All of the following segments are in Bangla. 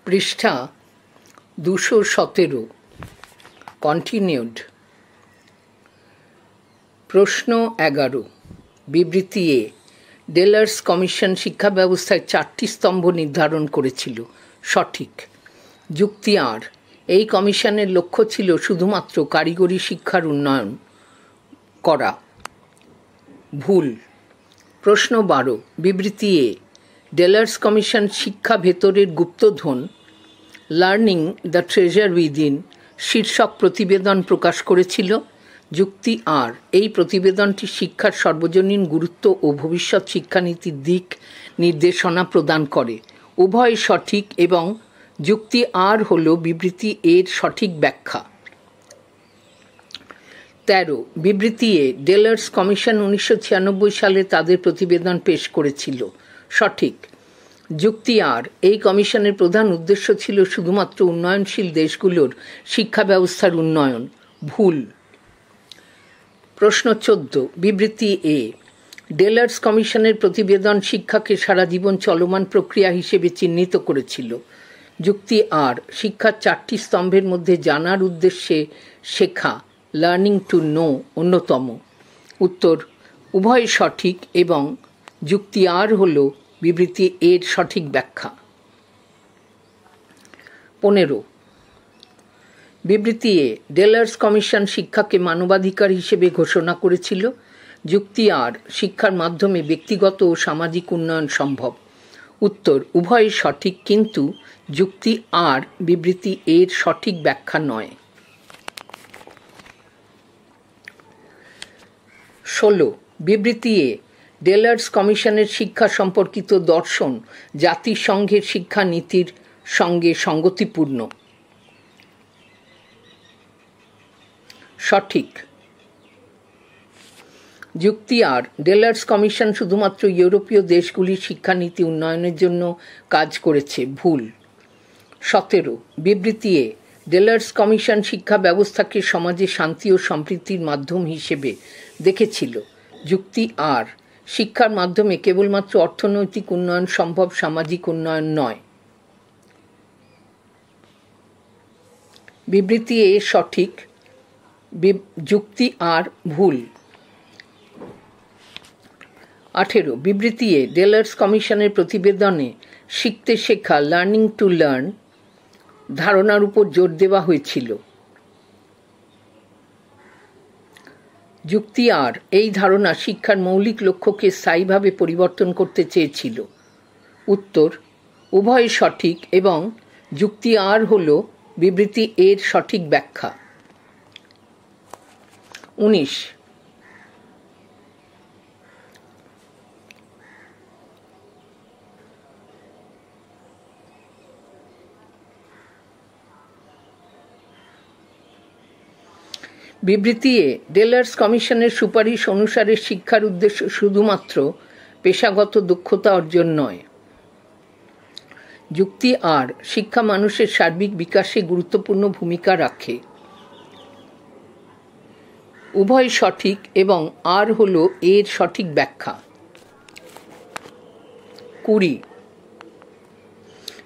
পৃষ্ঠা 217 কন্টিনিউড। প্রশ্ন 11। বিবৃতি এ। ডেলার্স কমিশন শিক্ষা ব্যবস্থায় 4টি স্তম্ভ নির্ধারণ করেছিল। সঠিক। যুক্তি আর। এই কমিশনের লক্ষ্য ছিল শুধুমাত্র কারিগরি শিক্ষার উন্নয়ন করা। ভুল। প্রশ্ন 12। বিবৃতি এ। ডেলার্স কমিশন শিক্ষা ভেতরের গুপ্তধন লার্নিং দ্য ট্রেজার উইদিন শীর্ষক প্রতিবেদন প্রকাশ করেছিল। যুক্তি আর। এই প্রতিবেদনটি শিক্ষার সর্বজনীন গুরুত্ব ও ভবিষ্যৎ শিক্ষানীতির দিক নির্দেশনা প্রদান করে। উভয় সঠিক এবং যুক্তি আর হল বিবৃতি এর সঠিক ব্যাখ্যা। 13। বিবৃতি এ। ডেলার্স কমিশন 1996 সালে তাদের প্রতিবেদন পেশ করেছিল। সঠিক। যুক্তি আর। এই কমিশনের প্রধান উদ্দেশ্য ছিল শুধুমাত্র উন্নয়নশীল দেশগুলোর শিক্ষা ব্যবস্থার উন্নয়ন। ভুল। প্রশ্ন 14। বিবৃতি এ। ডেলার্স কমিশনের প্রতিবেদন শিক্ষাকে সারা জীবন চলমান প্রক্রিয়া হিসেবে চিহ্নিত করেছিল। যুক্তি আর। শিক্ষার 4টি স্তম্ভের মধ্যে জানার উদ্দেশ্যে শেখা লার্নিং টু নো অন্যতম। উত্তর। উভয় সঠিক এবং যুক্তি আর হল বিবৃতি এর সঠিক ব্যাখ্যা। 15। বিবৃতি এ। ডেলার্স কমিশন শিক্ষাকে মানবাধিকার হিসেবে ঘোষণা করেছিল। যুক্তি আর। শিক্ষার মাধ্যমে ব্যক্তিগত ও সামাজিক উন্নয়ন সম্ভব। উত্তর। উভয় সঠিক কিন্তু যুক্তি আর বিবৃতি এর সঠিক ব্যাখ্যা নয়। 16। বিবৃতি এ। ডেলার্স কমিশনের শিক্ষা সম্পর্কিত দর্শন জাতিসংঘের শিক্ষা নীতির সঙ্গে সঙ্গতিপূর্ণ। সঠিক। যুক্তি আর। ডেলার্স কমিশন শুধুমাত্র ইউরোপীয় দেশগুলির শিক্ষানীতি উন্নয়নের জন্য কাজ করেছে। ভুল। 17। বিবৃতি এ। ডেলার্স কমিশন শিক্ষা ব্যবস্থাকে সমাজে শান্তি ও সম্প্রীতির মাধ্যম হিসেবে দেখেছিল। যুক্তি আর। শিক্ষার মাধ্যমে কেবলমাত্র অর্থনৈতিক উন্নয়ন সম্ভব, সামাজিক উন্নয়ন নয়। বিবৃতি এ সঠিক, যুক্তি আর ভুল। 18। বিবৃতি এ। ডেলার্স কমিশনের প্রতিবেদনে শিখতে শেখা লার্নিং টু লার্ন ধারণার উপর জোর দেওয়া হয়েছিল। যুক্তি আর। এই ধারণা শিক্ষার মৌলিক লক্ষ্যকে স্থায়ীভাবে পরিবর্তন করতে চেয়েছিল। উত্তর। উভয় সঠিক এবং যুক্তি আর হল বিবৃতি এর সঠিক ব্যাখ্যা। 19। বিবৃতি এ। ডেলার্স কমিশনের সুপারিশ অনুসারে শিক্ষার উদ্দেশ্য শুধুমাত্র পেশাগত দক্ষতা অর্জন নয়। যুক্তি আর। শিক্ষা মানুষের সার্বিক বিকাশে গুরুত্বপূর্ণ ভূমিকা রাখে। উভয় সঠিক এবং আর হল এর সঠিক ব্যাখ্যা। 20।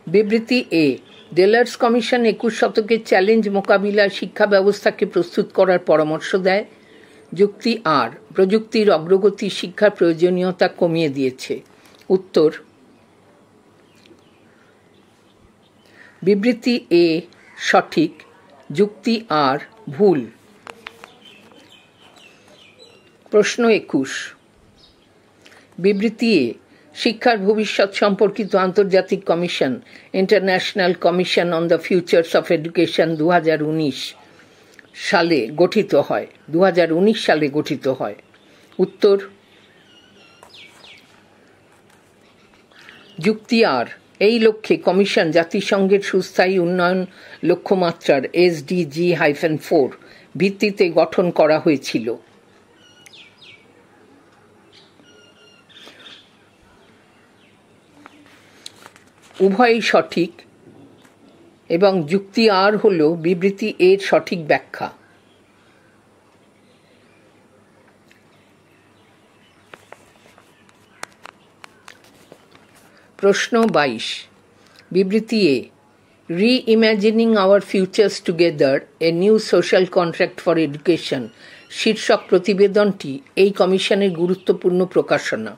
বিবৃতি এ। ডেলার্স কমিশন 21 শতকের চ্যালেঞ্জ মোকাবিলায় শিক্ষা ব্যবস্থাকে প্রস্তুত করার পরামর্শ দেয়। যুক্তি আর। প্রযুক্তির অগ্রগতি শিক্ষার প্রয়োজনীয়তা কমিয়ে দিয়েছে। উত্তর। বিবৃতি এ সঠিক, যুক্তি আর ভুল। প্রশ্ন 21। বিবৃতি এ। শিক্ষার ভবিষ্যৎ সম্পর্কিত আন্তর্জাতিক commission international commission on the features of education 2019 সালে গঠিত হয়। 2019 সালে গঠিত হয়। উত্তর। যুক্তি আর। এই লক্ষ্যে কমিশন জাতিসংঘের সুস্থায়ী উন্নয়ন লক্ষ্যমাত্রার SDG-4 ভিত্তিতে গঠন করা হয়েছিল। উভয়ই সঠিক এবং যুক্তি আর হল বিবৃতি এর সঠিক ব্যাখ্যা। প্রশ্ন 22। বিবৃতি A. Reimagining our futures together, a new social contract for education শীর্ষক প্রতিবেদনটি এই কমিশনের গুরুত্বপূর্ণ প্রকাশনা।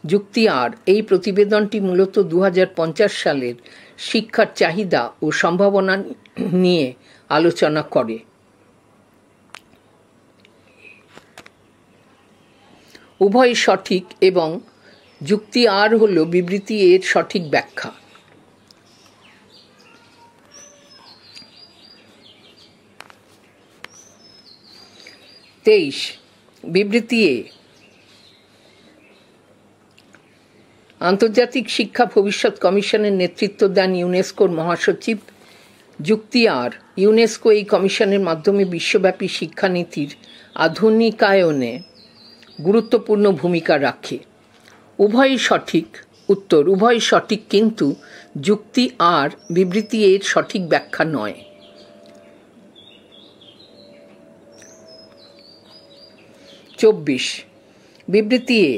যুক্তি আর, এই প্রতিবেদনটি মূলত 2050 সালের শিক্ষার চাহিদা ও সম্ভাবনা নিয়ে আলোচনা করে। উভয় সঠিক এবং যুক্তি আর হল বিবৃতি এর সঠিক ব্যাখ্যা। বিবৃতি এ, আন্তর্জাতিক শিক্ষা ভবিষ্যৎ কমিশনের নেতৃত্ব দেন ইউনেস্কোর মহাসচিব। যুক্তি আর, ইউনেস্কো এই কমিশনের মাধ্যমে বিশ্বব্যাপী শিক্ষানীতির আধুনিকায়নে গুরুত্বপূর্ণ ভূমিকা রাখে। উভয়ই সঠিক। উত্তর: উভয় সঠিক, কিন্তু যুক্তি আর বিবৃতি এর সঠিক ব্যাখ্যা নয়। বিবৃতি এ,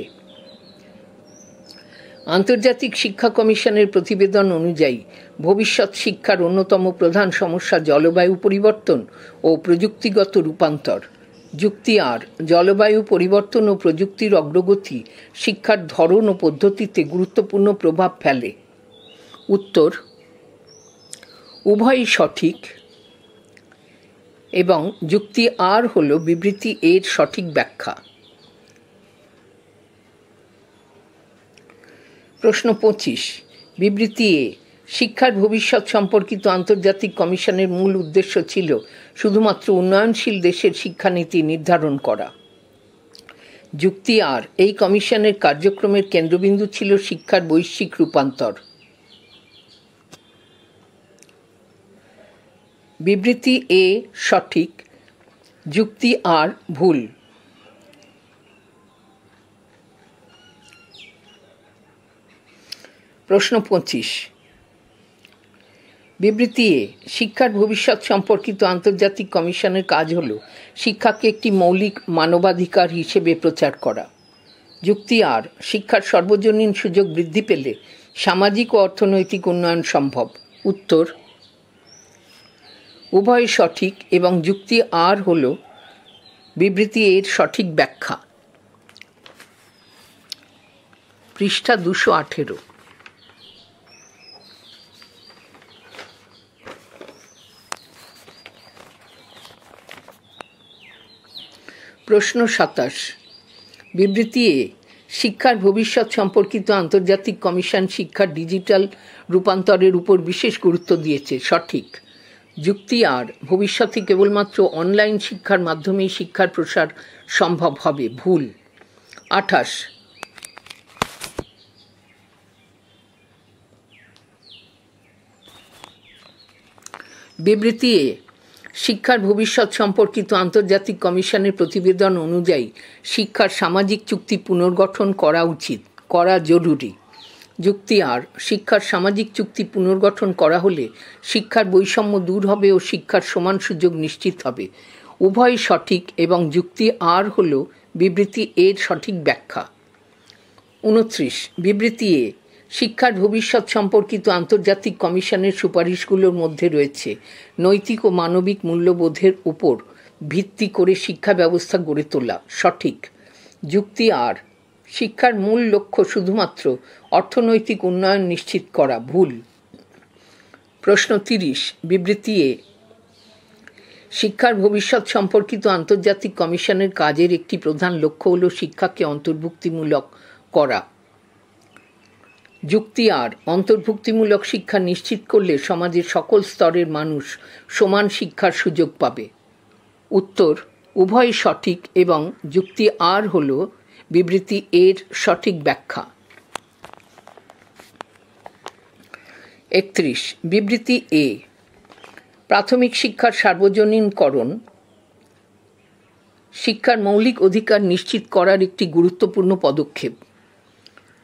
আন্তর্জাতিক শিক্ষা কমিশনের প্রতিবেদন অনুযায়ী ভবিষ্যৎ শিক্ষার অন্যতম প্রধান সমস্যা জলবায়ু পরিবর্তন ও প্রযুক্তিগত রূপান্তর। যুক্তি আর, জলবায়ু পরিবর্তন ও প্রযুক্তির অগ্রগতি শিক্ষার ধরন ও পদ্ধতিতে গুরুত্বপূর্ণ প্রভাব ফেলে। উত্তর: উভয়ই সঠিক এবং যুক্তি আর হল বিবৃতি এর সঠিক ব্যাখ্যা। প্রশ্ন 25। বিবৃতি এ, শিক্ষার ভবিষ্যৎ সম্পর্কিত আন্তর্জাতিক কমিশনের মূল উদ্দেশ্য ছিল শুধুমাত্র উন্নয়নশীল দেশের শিক্ষানীতি নির্ধারণ করা। যুক্তি আর, এই কমিশনের কার্যক্রমের কেন্দ্রবিন্দু ছিল শিক্ষার বৈশ্বিক রূপান্তর। বিবৃতি এ সঠিক, যুক্তি আর ভুল। প্রশ্ন 25। বিবৃতি এ, শিক্ষার ভবিষ্যৎ সম্পর্কিত আন্তর্জাতিক কমিশনের কাজ হল শিক্ষাকে একটি মৌলিক মানবাধিকার হিসেবে প্রচার করা। যুক্তি আর, শিক্ষার সর্বজনীন সুযোগ বৃদ্ধি পেলে সামাজিক ও অর্থনৈতিক উন্নয়ন সম্ভব। উত্তর: উভয় সঠিক এবং যুক্তি আর হল বিবৃতি এর সঠিক ব্যাখ্যা। পৃষ্ঠা 218। প্রশ্ন 27। বিবৃতি এ, শিক্ষার ভবিষ্যৎ সম্পর্কিত আন্তর্জাতিক কমিশন শিক্ষার ডিজিটাল রূপান্তরের উপর বিশেষ গুরুত্ব দিয়েছে। সঠিক। যুক্তি আর, ভবিষ্যতে কেবলমাত্র অনলাইন শিক্ষার মাধ্যমেই শিক্ষার প্রসার সম্ভব হবে। ভুল। 28। বিবৃতি এ, শিক্ষার ভবিষ্যৎ সম্পর্কিত আন্তর্জাতিক কমিশনের প্রতিবেদন অনুযায়ী শিক্ষার সামাজিক চুক্তি পুনর্গঠন করা জরুরি। যুক্তি আর, শিক্ষার সামাজিক চুক্তি পুনর্গঠন করা হলে শিক্ষার বৈষম্য দূর হবে ও শিক্ষার সমান সুযোগ নিশ্চিত হবে। উভয় সঠিক এবং যুক্তি আর হল বিবৃতি এর সঠিক ব্যাখ্যা। 29। বিবৃতি এ, শিক্ষার ভবিষ্যৎ সম্পর্কিত আন্তর্জাতিক কমিশনের সুপারিশগুলোর মধ্যে রয়েছে নৈতিক ও মানবিক মূল্যবোধের উপর ভিত্তি করে শিক্ষা ব্যবস্থা গড়ে তোলা। সঠিক। যুক্তি আর, শিক্ষার মূল লক্ষ্য শুধুমাত্র অর্থনৈতিক উন্নয়ন নিশ্চিত করা। ভুল। প্রশ্ন 30। বিবৃতি এ, শিক্ষার ভবিষ্যৎ সম্পর্কিত আন্তর্জাতিক কমিশনের কাজের একটি প্রধান লক্ষ্য হল শিক্ষাকে অন্তর্ভুক্তিমূলক করা। যুক্তি আর, অন্তর্ভুক্তিমূলক শিক্ষা নিশ্চিত করলে সমাজের সকল স্তরের মানুষ সমান শিক্ষার সুযোগ পাবে। উত্তর: উভয় সঠিক এবং যুক্তি আর হল বিবৃতি এর সঠিক ব্যাখ্যা। 31। বিবৃতি এ, প্রাথমিক শিক্ষার সার্বজনীনকরণ শিক্ষার মৌলিক অধিকার নিশ্চিত করার একটি গুরুত্বপূর্ণ পদক্ষেপ।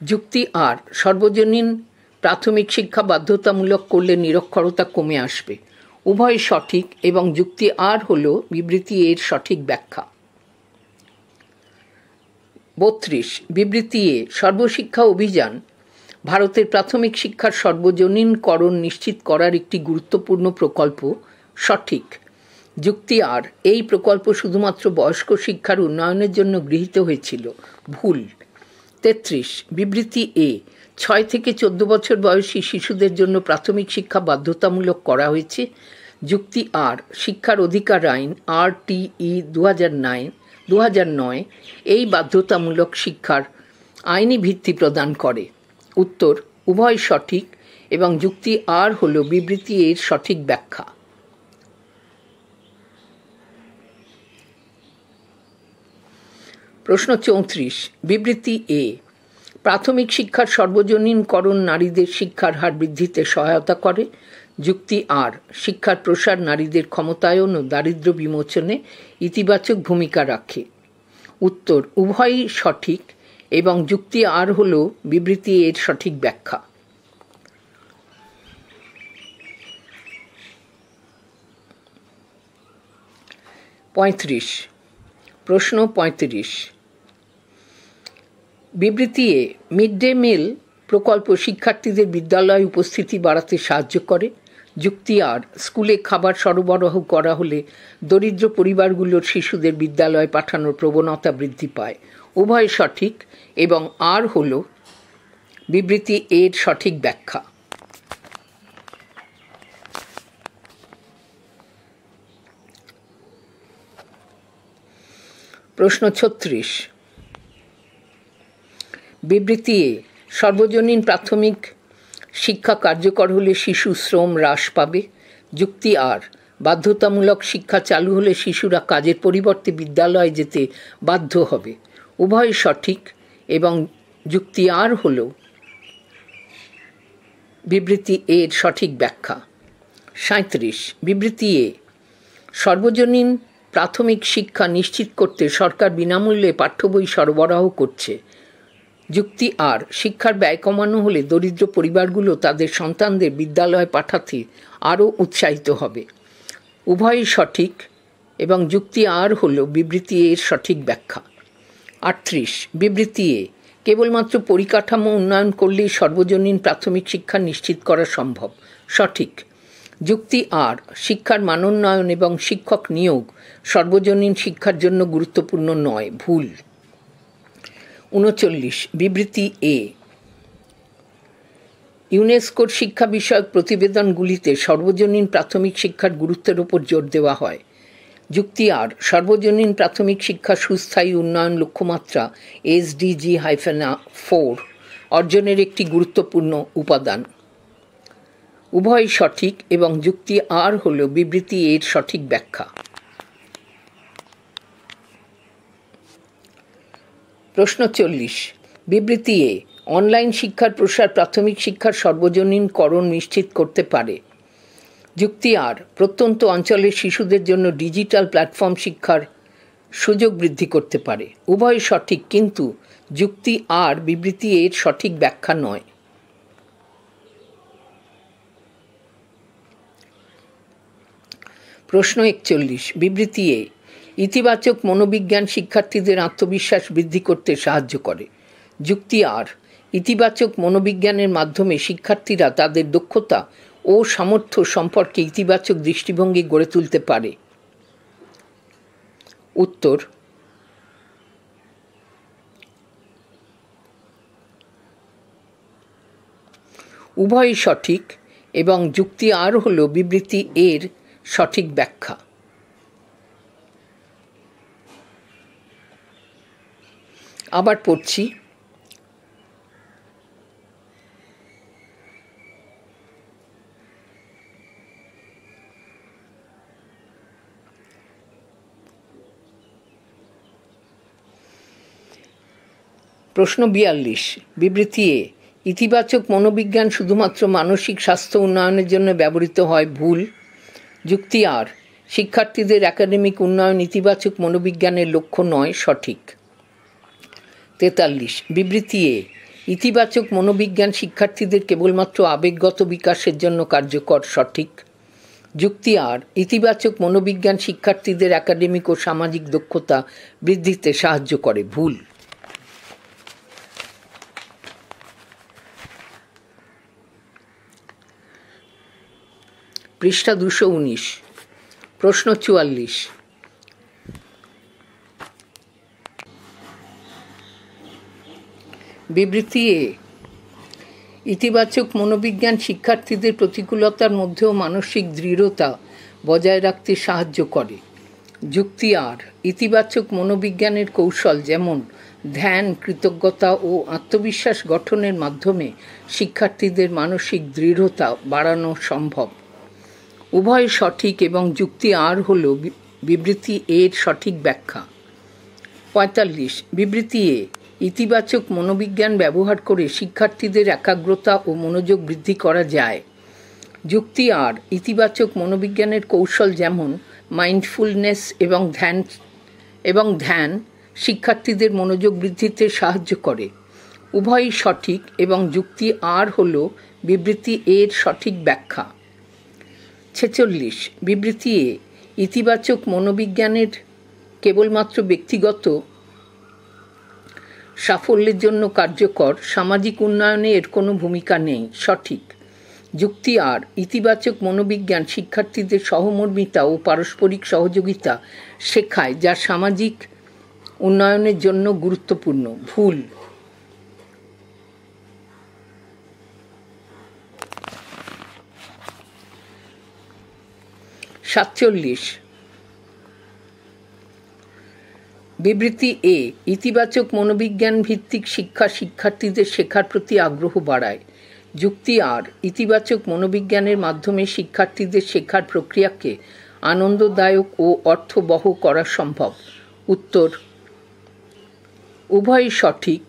যুক্তি আর, সর্বজনীন প্রাথমিক শিক্ষা বাধ্যতামূলক করলে নিরক্ষরতা কমে আসবে। উভয় সঠিক এবং যুক্তি আর হল বিবৃতি এর সঠিক ব্যাখ্যা। 32। বিবৃতি এ, সর্বশিক্ষা অভিযান ভারতের প্রাথমিক শিক্ষার সর্বজনীনকরণ নিশ্চিত করার একটি গুরুত্বপূর্ণ প্রকল্প। সঠিক। যুক্তি আর, এই প্রকল্প শুধুমাত্র বয়স্ক শিক্ষার উন্নয়নের জন্য গৃহীত হয়েছিল। ভুল। 33। বিবৃতি এ, 6 থেকে 14 বছর বয়সী শিশুদের জন্য প্রাথমিক শিক্ষা বাধ্যতামূলক করা হয়েছে। যুক্তি আর, শিক্ষার অধিকার আইন RTE 2009 এই বাধ্যতামূলক শিক্ষার আইনি ভিত্তি প্রদান করে। উত্তর উভয় সঠিক এবং যুক্তি আর হল বিবৃতি এর সঠিক ব্যাখ্যা। প্রশ্ন 34। বিবৃতি এ, প্রাথমিক শিক্ষার সর্বজনীনকরণ নারীদের শিক্ষার হার বৃদ্ধিতে সহায়তা করে। যুক্তি আর, শিক্ষার প্রসার নারীদের ক্ষমতায়ন ও দারিদ্র্য বিমোচনে ইতিবাচক ভূমিকা রাখে। উত্তর উভয়ই সঠিক এবং যুক্তি আর হল বিবৃতি এর সঠিক ব্যাখ্যা। প্রশ্ন 35। বিবৃতি এ, মিড ডে মিল প্রকল্প শিক্ষার্থীদের বিদ্যালয়ে উপস্থিতি বাড়াতে সাহায্য করে। যুক্তি আর, স্কুলে খাবার সরবরাহ করা হলে দরিদ্র পরিবারগুলোর শিশুদের বিদ্যালয়ে পাঠানোর প্রবণতা বৃদ্ধি পায়। উভয় সঠিক এবং আর হল বিবৃতি এর সঠিক ব্যাখ্যা। প্রশ্ন 36। বিবৃতি এ, সর্বজনীন প্রাথমিক শিক্ষা কার্যকর হলে শিশু শ্রম হ্রাস পাবে। যুক্তি আর, বাধ্যতামূলক শিক্ষা চালু হলে শিশুরা কাজের পরিবর্তে বিদ্যালয়ে যেতে বাধ্য হবে। উভয় সঠিক এবং যুক্তি আর হল বিবৃতি এর সঠিক ব্যাখ্যা। 37। বিবৃতি এ, সর্বজনীন প্রাথমিক শিক্ষা নিশ্চিত করতে সরকার বিনামূল্যে পাঠ্য বই সরবরাহ করছে। যুক্তি আর, শিক্ষার ব্যয় কমানো হলে দরিদ্র পরিবারগুলো তাদের সন্তানদের বিদ্যালয়ে পাঠাতে আরও উৎসাহিত হবে। উভয়ই সঠিক এবং যুক্তি আর হল বিবৃতি এর সঠিক ব্যাখ্যা। 38। বিবৃতি এ, কেবলমাত্র পরিকাঠামো উন্নয়ন করলেই সর্বজনীন প্রাথমিক শিক্ষা নিশ্চিত করা সম্ভব। সঠিক। যুক্তি আর, শিক্ষার মানোন্নয়ন এবং শিক্ষক নিয়োগ সর্বজনীন শিক্ষার জন্য গুরুত্বপূর্ণ নয়। ভুল। 39। বিবৃতি এ, ইউনেস্কোর শিক্ষা বিষয়ক প্রতিবেদনগুলিতে সর্বজনীন প্রাথমিক শিক্ষার গুরুত্বের উপর জোর দেওয়া হয়। যুক্তি আর, সর্বজনীন প্রাথমিক শিক্ষা সুস্থায়ী উন্নয়ন লক্ষ্যমাত্রা SDG-4 অর্জনের একটি গুরুত্বপূর্ণ উপাদান। উভয় সঠিক এবং যুক্তি আর হল বিবৃতি এর সঠিক ব্যাখ্যা। প্রশ্ন 40। বিবৃতি এ, অনলাইন শিক্ষার প্রসার প্রাথমিক শিক্ষার সর্বজনীনকরণ নিশ্চিত করতে পারে। যুক্তি আর, প্রত্যন্ত অঞ্চলের শিশুদের জন্য ডিজিটাল প্ল্যাটফর্ম শিক্ষার সুযোগ বৃদ্ধি করতে পারে। উভয় সঠিক কিন্তু যুক্তি আর বিবৃতি এর সঠিক ব্যাখ্যা নয়। প্রশ্ন 41। বিবৃতি এ, ইতিবাচক মনোবিজ্ঞান শিক্ষার্থীদের আত্মবিশ্বাস বৃদ্ধি করতে সাহায্য করে। যুক্তি আর, ইতিবাচক মনোবিজ্ঞানের মাধ্যমে শিক্ষার্থীরা তাদের দক্ষতা ও সামর্থ্য সম্পর্কে ইতিবাচক দৃষ্টিভঙ্গি গড়ে তুলতে পারে। উত্তর উভয়ই সঠিক এবং যুক্তি আর হল বিবৃতি এর সঠিক ব্যাখ্যা। আবার পড়ছি। প্রশ্ন 42। বিবৃতি এ, ইতিবাচক মনোবিজ্ঞান শুধুমাত্র মানসিক স্বাস্থ্য উন্নয়নের জন্য ব্যবহৃত হয়। ভুল। যুক্তি আর, শিক্ষার্থীদের একাডেমিক উন্নয়ন ইতিবাচক মনোবিজ্ঞানের লক্ষ্য নয়। সঠিক। 43। বিবৃতি এ, ইতিবাচক মনোবিজ্ঞান শিক্ষার্থীদের কেবলমাত্র আবেগগত বিকাশের জন্য কার্যকর। সঠিক। যুক্তি আর, ইতিবাচক মনোবিজ্ঞান শিক্ষার্থীদের একাডেমিক ও সামাজিক দক্ষতা বৃদ্ধিতে সাহায্য করে। ভুল। পৃষ্ঠা 219। প্রশ্ন 44। বিবৃতি এ, ইতিবাচক মনোবিজ্ঞান শিক্ষার্থীদের প্রতিকূলতার মধ্যেও মানসিক দৃঢ়তা বজায় রাখতে সাহায্য করে। যুক্তি আর, ইতিবাচক মনোবিজ্ঞানের কৌশল যেমন ধ্যান, কৃতজ্ঞতা ও আত্মবিশ্বাস গঠনের মাধ্যমে শিক্ষার্থীদের মানসিক দৃঢ়তা বাড়ানো সম্ভব। উভয় সঠিক এবং যুক্তি আর হল বিবৃতি এর সঠিক ব্যাখ্যা। 45। বিবৃতি এ, ইতিবাচক মনোবিজ্ঞান ব্যবহার করে শিক্ষার্থীদের একাগ্রতা ও মনোযোগ বৃদ্ধি করা যায়। যুক্তি আর, ইতিবাচক মনোবিজ্ঞানের কৌশল যেমন মাইন্ডফুলনেস এবং ধ্যান শিক্ষার্থীদের মনোযোগ বৃদ্ধিতে সাহায্য করে। উভয়ই সঠিক এবং যুক্তি আর হল বিবৃতি এর সঠিক ব্যাখ্যা। 46। বিবৃতি এ, ইতিবাচক মনোবিজ্ঞানের কেবলমাত্র ব্যক্তিগত সাফল্যের জন্য কার্যকর, সামাজিক উন্নয়নে এর কোনো ভূমিকা নেই। সঠিক। যুক্তি আর, ইতিবাচক মনোবিজ্ঞান শিক্ষার্থীদের সহমর্মিতা ও পারস্পরিক সহযোগিতা শেখায়, যা সামাজিক উন্নয়নের জন্য গুরুত্বপূর্ণ। ভুল। সাতচল্লিশ। বিবৃতি এ, ইতিবাচক মনোবিজ্ঞান ভিত্তিক শিক্ষা শিক্ষার্থীদের শেখার প্রতি আগ্রহ বাড়ায়। যুক্তি আর, ইতিবাচক মনোবিজ্ঞানের মাধ্যমে শিক্ষার্থীদের শেখার প্রক্রিয়াকে আনন্দদায়ক ও অর্থবহ করা সম্ভব। উত্তর, উভয়ই সঠিক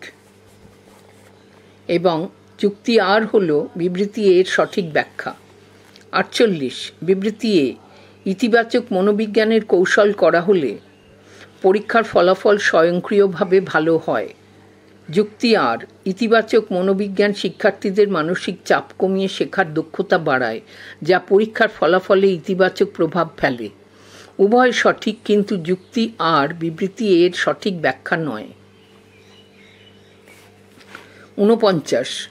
এবং যুক্তি আর হল বিবৃতি এর সঠিক ব্যাখ্যা। 48। বিবৃতি এ, ইতিবাচক মনোবিজ্ঞানের কৌশল করা হলে পরীক্ষার ফলাফল স্বয়ংক্রিয়ভাবে ভালো হয়। যুক্তি আর, ইতিবাচক মনোবিজ্ঞান শিক্ষার্থীদের মানসিক চাপ কমিয়ে শেখার দক্ষতা বাড়ায়, যা পরীক্ষার ফলাফলে ইতিবাচক প্রভাব ফেলে। উভয় সঠিক, কিন্তু যুক্তি আর বিবৃতি এর সঠিক ব্যাখ্যা নয়। 49।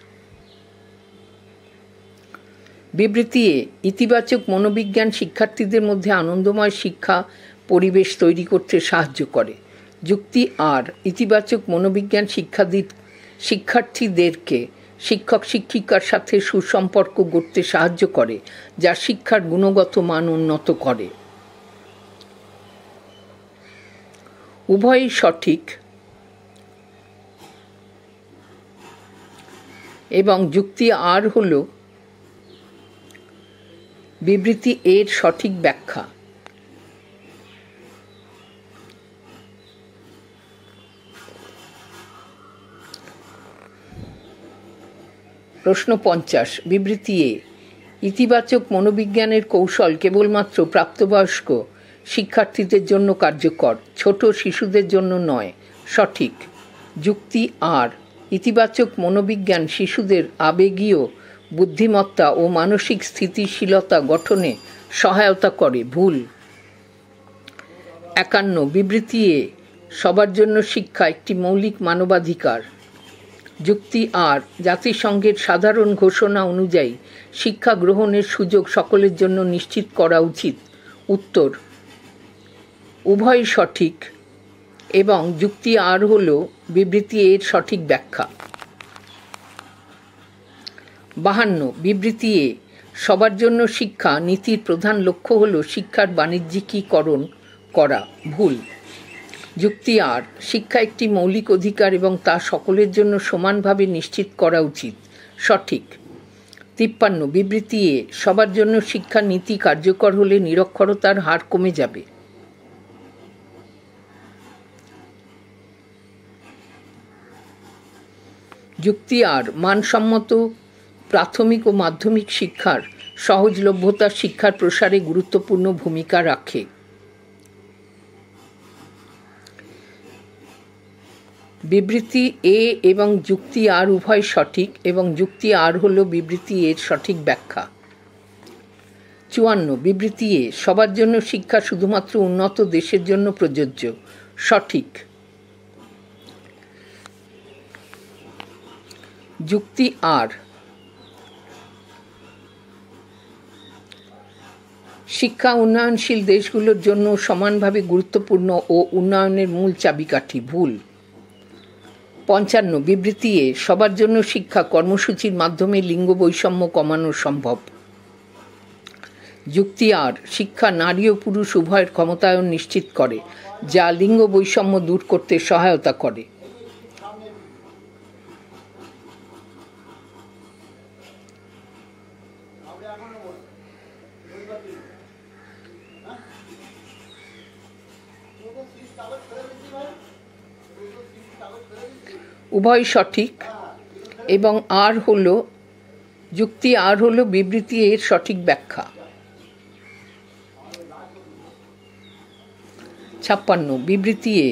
বিবৃতি এ, ইতিবাচক মনোবিজ্ঞান শিক্ষার্থীদের মধ্যে আনন্দময় শিক্ষা পরিবেশ তৈরি করতে সাহায্য করে। যুক্তি আর, ইতিবাচক মনোবিজ্ঞান শিক্ষার্থীদেরকে শিক্ষক শিক্ষিকার সাথে সুসম্পর্ক গড়তে সাহায্য করে, যা শিক্ষার গুণগত মান উন্নত করে। উভয়ই সঠিক এবং যুক্তি আর হল বিবৃতি এর সঠিক ব্যাখ্যা। প্রশ্ন 50। বিবৃতি এ, ইতিবাচক মনোবিজ্ঞানের কৌশল কেবলমাত্র প্রাপ্তবয়স্ক শিক্ষার্থীদের জন্য কার্যকর, ছোট শিশুদের জন্য নয়। সঠিক। যুক্তি আর, ইতিবাচক মনোবিজ্ঞান শিশুদের আবেগীয় বুদ্ধিমত্তা ও মানসিক স্থিতিশীলতা গঠনে সহায়তা করে। ভুল। 51। বিবৃতি এ, সবার জন্য শিক্ষা একটি মৌলিক মানবাধিকার। যুক্তি আর, জাতিসংঘের সাধারণ ঘোষণা অনুযায়ী শিক্ষা গ্রহণের সুযোগ সকলের জন্য নিশ্চিত করা উচিত। উত্তর, উভয়ই সঠিক এবং যুক্তি আর হল বিবৃতি এর সঠিক ব্যাখ্যা। 52। বিবৃতি এ, সবার জন্য শিক্ষা নীতির প্রধান লক্ষ্য হল শিক্ষার বাণিজ্যিকীকরণ করা। ভুল। যুক্তি আর, শিক্ষা একটি মৌলিক অধিকার এবং তা সকলের জন্য সমানভাবে নিশ্চিত করা উচিত। সঠিক। 53। বিবৃতি এ, সবার জন্য শিক্ষা নীতি কার্যকর হলে নিরক্ষরতার হার কমে যাবে। যুক্তি আর, মানসম্মত প্রাথমিক ও মাধ্যমিক শিক্ষার সহজলভ্যতা শিক্ষার প্রসারে গুরুত্বপূর্ণ ভূমিকা রাখে। বিবৃতি এ এবং যুক্তি আর উভয় সঠিক এবং যুক্তি আর হল বিবৃতি এর সঠিক ব্যাখ্যা। 54। বিবৃতি এ, সবার জন্য শিক্ষা শুধুমাত্র উন্নত দেশের জন্য প্রযোজ্য। সঠিক। যুক্তি আর, শিক্ষা উন্নয়নশীল দেশগুলোর জন্য সমানভাবে গুরুত্বপূর্ণ ও উন্নয়নের মূল চাবিকাঠি। ভুল। 55 বিবৃতি এ সবার জন্য শিক্ষা কর্মসূচির মাধ্যমে লিঙ্গ বৈষম্য কমানো সম্ভব। যুক্তি আর শিক্ষা নারী ও পুরুষ উভয়ের ক্ষমতায়ন নিশ্চিত করে, যা লিঙ্গ বৈষম্য দূর করতে সহায়তা করে। উভয় সঠিক এবং যুক্তি আর হলো বিবৃতি এর সঠিক ব্যাখ্যা। 56 বিবৃতি এ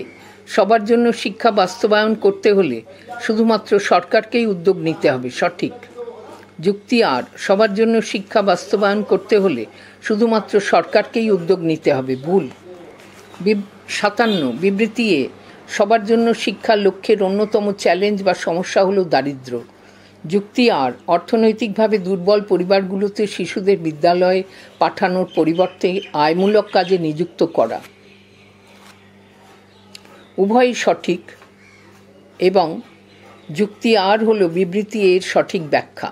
সবার জন্য শিক্ষা বাস্তবায়ন করতে হলে শুধুমাত্র সরকারকেই উদ্যোগ নিতে হবে। সঠিক। যুক্তি আর সবার জন্য শিক্ষা বাস্তবায়ন করতে হলে শুধুমাত্র সরকারকেই উদ্যোগ নিতে হবে। ভুল। 57 বিবৃতি এ সবার জন্য শিক্ষা লক্ষ্যের অন্যতম চ্যালেঞ্জ বা সমস্যা হলো দারিদ্র্য। যুক্তি আর অর্থনৈতিকভাবে দুর্বল পরিবারগুলোতে শিশুদের বিদ্যালয়ে পাঠানোর পরিবর্তে আয়মূলক কাজে নিযুক্ত করা। উভয়ই সঠিক এবং যুক্তি আর হলো বিবৃতি এর সঠিক ব্যাখ্যা।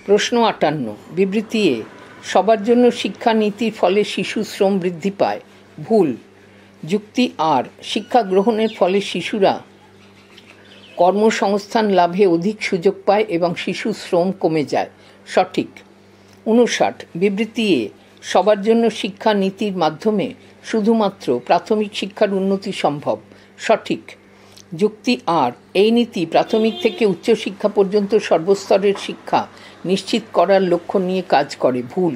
প্রশ্ন 58 বিবৃতি এ সবার জন্য শিক্ষা নীতির ফলে শিশু শ্রম বৃদ্ধি পায়। ভুল। যুক্তি আর শিক্ষা গ্রহণের ফলে শিশুরা কর্মসংস্থান লাভে অধিক সুযোগ পায় এবং শিশু শ্রম কমে যায়। সঠিক। 59 বিবৃতি এ সবার জন্য শিক্ষা নীতির মাধ্যমে শুধুমাত্র প্রাথমিক শিক্ষার উন্নতি সম্ভব। সঠিক। যুক্তি আর এই নীতি প্রাথমিক থেকে উচ্চশিক্ষা পর্যন্ত সর্বস্তরের শিক্ষা নিশ্চিত করার লক্ষ্য নিয়ে কাজ করে। ভুল।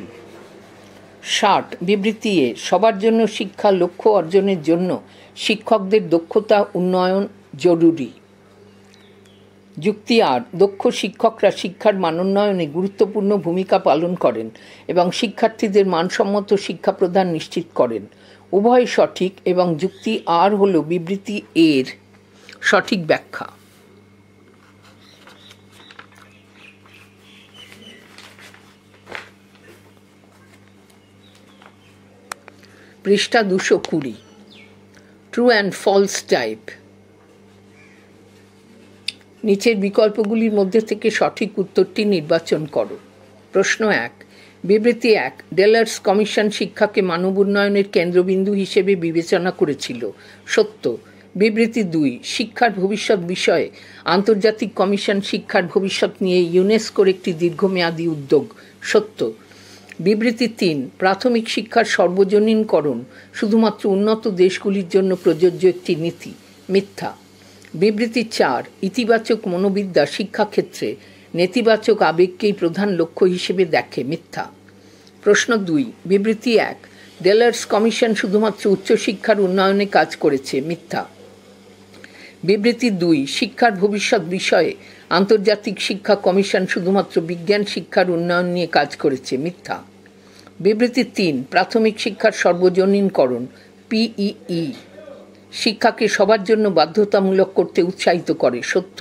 60 বিবৃতি এ সবার জন্য শিক্ষা লক্ষ্য অর্জনের জন্য শিক্ষকদের দক্ষতা উন্নয়ন জরুরি। যুক্তি আর দক্ষ শিক্ষকরা শিক্ষার মানোন্নয়নে গুরুত্বপূর্ণ ভূমিকা পালন করেন এবং শিক্ষার্থীদের মানসম্মত শিক্ষা প্রদান নিশ্চিত করেন। উভয় সঠিক এবং যুক্তি আর হল বিবৃতি এর সঠিক ব্যাখ্যা। পৃষ্ঠা 220 ট্রু অ্যান্ড ফলস টাইপ। নিচের বিকল্পগুলির মধ্যে থেকে সঠিক উত্তরটি নির্বাচন করো। প্রশ্ন 1 বিবৃতি 1 ডেলার্স কমিশন শিক্ষাকে মানব উন্নয়নের কেন্দ্রবিন্দু হিসেবে বিবেচনা করেছিল। সত্য। বিবৃতি 2 শিক্ষার ভবিষ্যৎ বিষয়ে আন্তর্জাতিক কমিশন শিক্ষার ভবিষ্যৎ নিয়ে ইউনেস্কোর একটি দীর্ঘমেয়াদী উদ্যোগ। সত্য। বিবৃতি 3 প্রাথমিক শিক্ষার সর্বজনীনকরণ শুধুমাত্র উন্নত দেশগুলির জন্য প্রযোজ্য একটি নীতি। মিথ্যা। বিবৃতি 4 ইতিবাচক মনোবিদ্যা শিক্ষাক্ষেত্রে নেতিবাচক আবেগকেই প্রধান লক্ষ্য হিসেবে দেখে। মিথ্যা। প্রশ্ন 2 বিবৃতি 1 ডেলার্স কমিশন শুধুমাত্র উচ্চশিক্ষার উন্নয়নে কাজ করেছে। মিথ্যা। বিবৃতি 2 শিক্ষার ভবিষ্যৎ বিষয়ে আন্তর্জাতিক শিক্ষা কমিশন শুধুমাত্র বিজ্ঞান শিক্ষার উন্নয়ন নিয়ে কাজ করেছে। মিথ্যা। বিবৃতি 3 প্রাথমিক শিক্ষার সর্বজনীনকরণ পিইই শিক্ষাকে সবার জন্য বাধ্যতামূলক করতে উৎসাহিত করে। সত্য।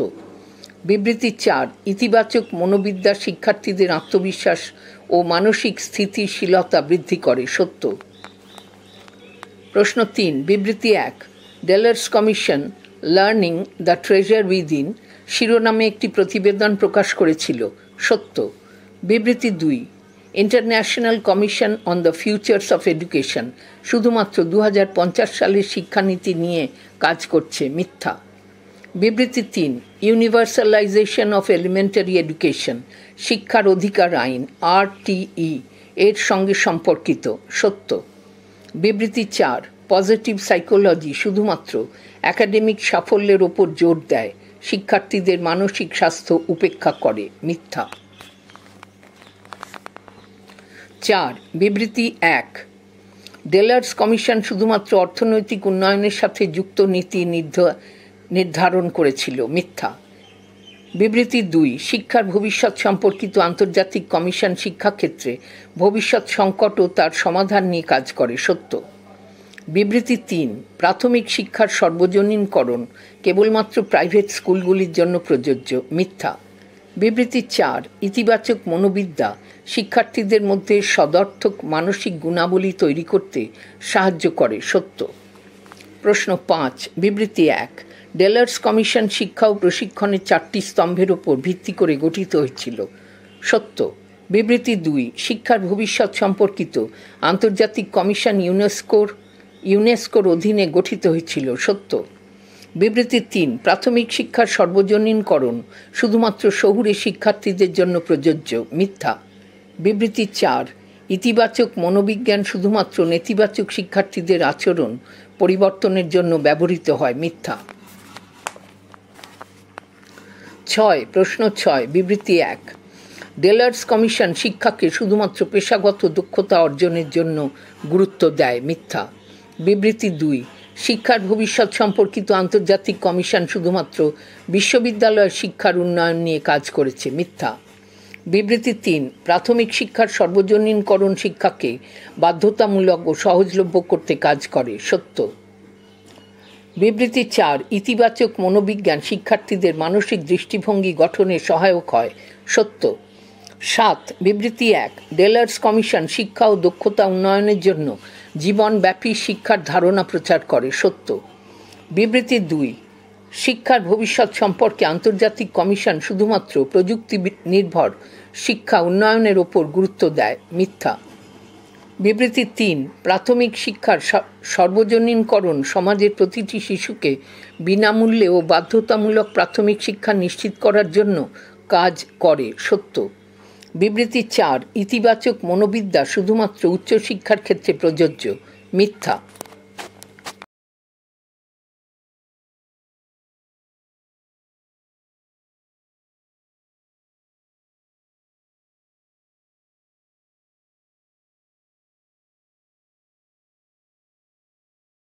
বিবৃতি 4 ইতিবাচক মনোবিদ্যা শিক্ষার্থীদের আত্মবিশ্বাস ও মানসিক স্থিতিশীলতা বৃদ্ধি করে। সত্য। প্রশ্ন 3 বিবৃতি 1 Delors commission learning the treasure within শিরোনামে একটি প্রতিবেদন প্রকাশ করেছিল। সত্য। বিবৃতি 2 international commission on the features of education শুধুমাত্র 2050 সালের শিক্ষানীতি নিয়ে কাজ করছে। মিথ্যা। বিবৃতি 3 ইউনিভার্সালাইজেশন অফ এলিমেন্টারি এডুকেশন শিক্ষার অধিকার আইন আরটিই এর সঙ্গে সম্পর্কিত। সত্য। বিবৃতি 4 পজিটিভ সাইকোলজি শুধুমাত্র একাডেমিক সাফল্যের ওপর জোর দেয়, শিক্ষার্থীদের মানসিক স্বাস্থ্য উপেক্ষা করে। মিথ্যা। 4 বিবৃতি 1 ডেলার্স কমিশন শুধুমাত্র অর্থনৈতিক উন্নয়নের সাথে যুক্ত নীতি নির্ধারণ করেছিল। মিথ্যা। বিবৃতি 2 শিক্ষার ভবিষ্যৎ সম্পর্কিত আন্তর্জাতিক কমিশন শিক্ষাক্ষেত্রে ভবিষ্যৎ সংকট ও তার সমাধান নিয়ে কাজ করে। সত্য। বিবৃতি ৩, প্রাথমিক শিক্ষার সর্বজনীনকরণ কেবলমাত্র প্রাইভেট স্কুলগুলির জন্য প্রযোজ্য, মিথ্যা। বিবৃতি ৪, ইতিবাচক মনোবিদ্যা শিক্ষার্থীদের মধ্যে সদর্থক মানসিক গুণাবলী তৈরি করতে সাহায্য করে, সত্য। প্রশ্ন ৫, বিবৃতি ১, ডেলার্স কমিশন শিক্ষা ও প্রশিক্ষণের ৪টি স্তম্ভের ওপর ভিত্তি করে গঠিত হয়েছিল, সত্য। বিবৃতি ২, শিক্ষার ভবিষ্যৎ সম্পর্কিত আন্তর্জাতিক কমিশন ইউনেস্কোর অধীনে গঠিত হয়েছিল, সত্য। বিবৃতি ৩, প্রাথমিক শিক্ষার সর্বজনীনকরণ শুধুমাত্র শহুরে শিক্ষার্থীদের জন্য প্রযোজ্য, মিথ্যা। বিবৃতি ৪, ইতিবাচক মনোবিজ্ঞান শুধুমাত্র নেতিবাচক শিক্ষার্থীদের আচরণ পরিবর্তনের জন্য ব্যবহৃত হয়, মিথ্যা। ৬, প্রশ্ন ৬, বিবৃতি ১, ডেলার্স কমিশন শিক্ষাকে শুধুমাত্র পেশাগত দক্ষতা অর্জনের জন্য গুরুত্ব দেয়, মিথ্যা। বিবৃতি ২, শিক্ষার ভবিষ্যৎ সম্পর্কিত আন্তর্জাতিক কমিশন শুধুমাত্র বিশ্ববিদ্যালয়ের শিক্ষার উন্নয়ন নিয়ে কাজ করেছে, মিথ্যা। বিবৃতি ৩, প্রাথমিক শিক্ষার সর্বজনীনকরণ শিক্ষাকে বাধ্যতামূলক ও সহজলভ্য করতে কাজ করে, সত্য। বিবৃতি ৪, ইতিবাচক মনোবিজ্ঞান শিক্ষার্থীদের মানসিক দৃষ্টিভঙ্গি গঠনে সহায়ক হয়, সত্য। ৭, বিবৃতি ১, ডেলার্স কমিশন শিক্ষা ও দক্ষতা উন্নয়নের জন্য জীবনব্যাপী শিক্ষার ধারণা প্রচার করে, সত্য। বিবৃতি ২, শিক্ষার ভবিষ্যৎ সম্পর্কে আন্তর্জাতিক কমিশন শুধুমাত্র প্রযুক্তি নির্ভর শিক্ষা উন্নয়নের ওপর গুরুত্ব দেয়, মিথ্যা। বিবৃতি ৩, প্রাথমিক শিক্ষার সর্বজনীনকরণ সমাজের প্রতিটি শিশুকে বিনামূল্যে ও বাধ্যতামূলক প্রাথমিক শিক্ষা নিশ্চিত করার জন্য কাজ করে, সত্য। বিবৃতি ৪, ইতিবাচক মনোবিদ্যা শুধুমাত্র উচ্চশিক্ষার ক্ষেত্রে প্রযোজ্য, মিথ্যা।